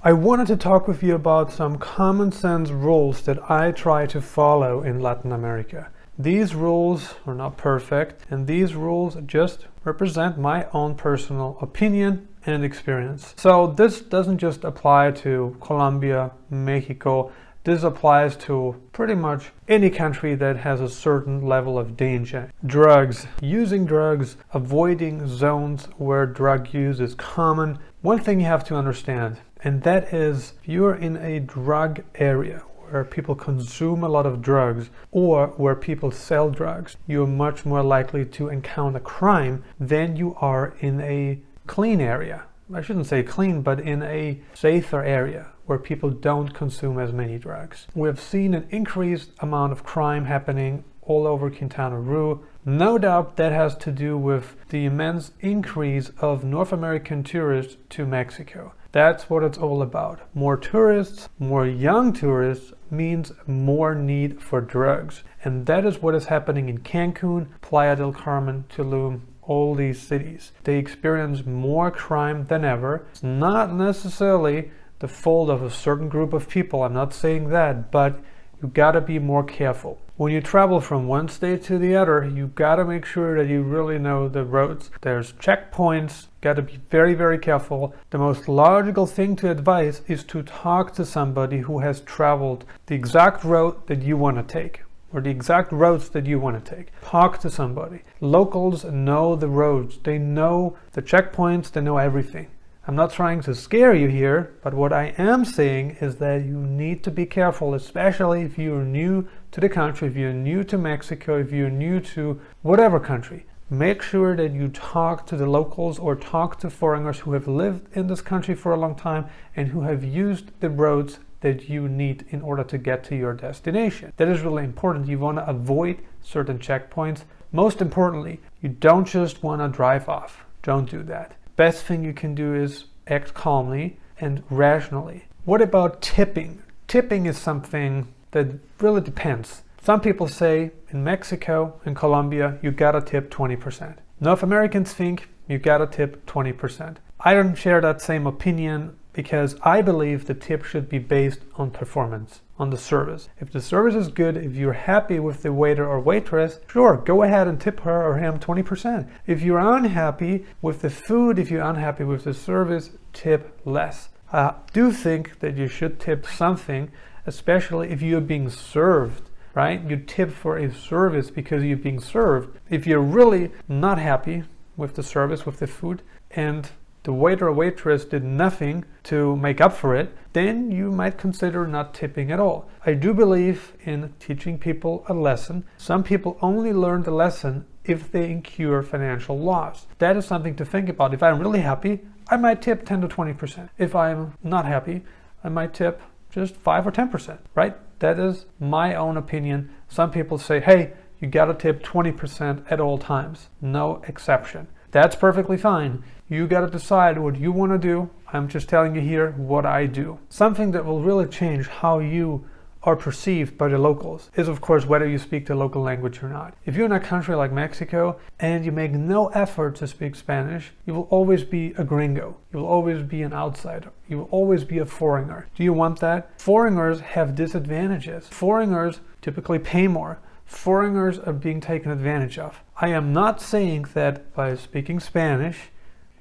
I wanted to talk with you about some common sense rules that I try to follow in Latin America. These rules are not perfect, and these rules just represent my own personal opinion and experience. So this doesn't just apply to Colombia, Mexico. This applies to pretty much any country that has a certain level of danger. Drugs, using drugs, avoiding zones where drug use is common. One thing you have to understand, and that is if you're in a drug area where people consume a lot of drugs or where people sell drugs, you're much more likely to encounter crime than you are in a clean area. I shouldn't say clean, but in a safer area where people don't consume as many drugs. We have seen an increased amount of crime happening all over Quintana Roo. No doubt that has to do with the immense increase of North American tourists to Mexico. That's what it's all about. More tourists, more young tourists means more need for drugs. And that is what is happening in Cancun, Playa del Carmen, Tulum, all these cities. They experience more crime than ever. It's not necessarily the fault of a certain group of people, I'm not saying that, but you gotta be more careful. When you travel from one state to the other, you gotta make sure that you really know the roads. There's checkpoints, gotta be very, very careful. The most logical thing to advise is to talk to somebody who has traveled the exact route that you wanna take, or the exact roads that you want to take. Talk to somebody. Locals know the roads. They know the checkpoints. They know everything. I'm not trying to scare you here, but what I am saying is that you need to be careful, especially if you're new to the country, if you're new to Mexico, if you're new to whatever country. Make sure that you talk to the locals or talk to foreigners who have lived in this country for a long time and who have used the roads that you need in order to get to your destination. That is really important. You want to avoid certain checkpoints. Most importantly, you don't just want to drive off. Don't do that. Best thing you can do is act calmly and rationally. What about tipping? Tipping is something that really depends. Some people say in Mexico, in Colombia, you gotta tip 20%. North Americans think you gotta tip 20%. I don't share that same opinion because I believe the tip should be based on performance, on the service. If the service is good, if you're happy with the waiter or waitress, sure, go ahead and tip her or him 20%. If you're unhappy with the food, if you're unhappy with the service, tip less. I do think that you should tip something, especially if you're being served, right? You tip for a service because you're being served. If you're really not happy with the service, with the food, and the waiter or waitress did nothing to make up for it, then you might consider not tipping at all. I do believe in teaching people a lesson. Some people only learn the lesson if they incur financial loss. That is something to think about. If I'm really happy, I might tip 10 to 20%. If I'm not happy, I might tip just 5 or 10%, right? That is my own opinion. Some people say, hey, you gotta tip 20% at all times. No exception. That's perfectly fine. You got to decide what you want to do. I'm just telling you here what I do. Something that will really change how you are perceived by the locals is, of course, whether you speak the local language or not. If you're in a country like Mexico and you make no effort to speak Spanish, you will always be a gringo. You will always be an outsider. You will always be a foreigner. Do you want that? Foreigners have disadvantages. Foreigners typically pay more. Foreigners are being taken advantage of. I am not saying that by speaking Spanish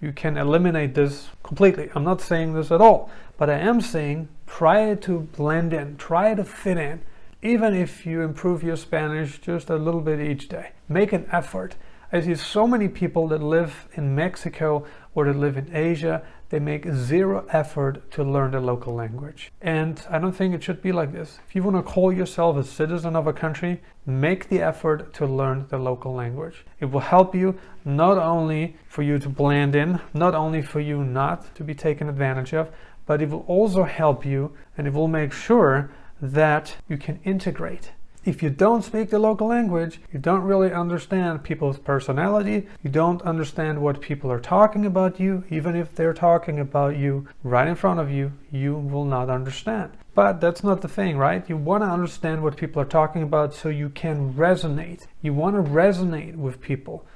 you can eliminate this completely. I'm not saying this at all, but I am saying try to blend in, try to fit in, even if you improve your Spanish just a little bit each day. Make an effort. I see so many people that live in Mexico or that live in Asia, they make zero effort to learn the local language. And I don't think it should be like this. If you want to call yourself a citizen of a country, make the effort to learn the local language. It will help you not only for you to blend in, not only for you not to be taken advantage of, but it will also help you and it will make sure that you can integrate. If you don't speak the local language, you don't really understand people's personality, you don't understand what people are talking about you, even if they're talking about you right in front of you, you will not understand. But that's not the thing, right? You want to understand what people are talking about so you can resonate. You want to resonate with people.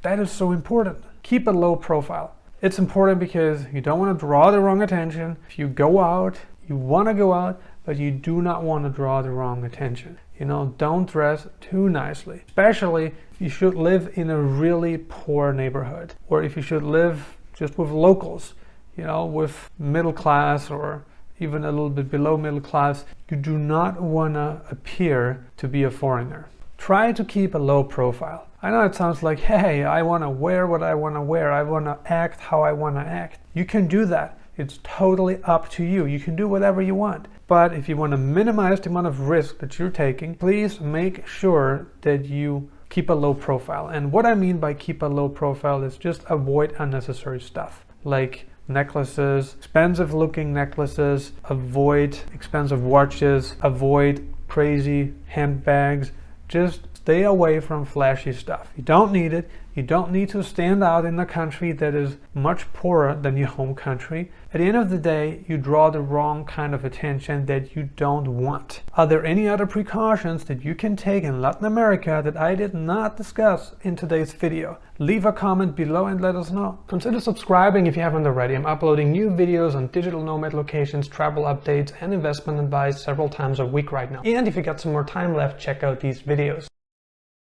That is so important. Keep a low profile. It's important because you don't want to draw the wrong attention. If you go out, you want to go out, but you do not want to draw the wrong attention. You know, don't dress too nicely, especially if you should live in a really poor neighborhood, or if you should live just with locals, you know, with middle class or even a little bit below middle class. You do not want to appear to be a foreigner. Try to keep a low profile. I know it sounds like, hey, I want to wear what I want to wear. I want to act how I want to act. You can do that. It's totally up to you. You can do whatever you want. But if you want to minimize the amount of risk that you're taking, please make sure that you keep a low profile. And what I mean by keep a low profile is just avoid unnecessary stuff, like necklaces, expensive looking necklaces, avoid expensive watches, avoid crazy handbags. Just stay away from flashy stuff. You don't need it. You don't need to stand out in a country that is much poorer than your home country. At the end of the day, you draw the wrong kind of attention that you don't want. Are there any other precautions that you can take in Latin America that I did not discuss in today's video? Leave a comment below and let us know. Consider subscribing if you haven't already. I'm uploading new videos on digital nomad locations, travel updates, and investment advice several times a week right now. And if you got some more time left, check out these videos.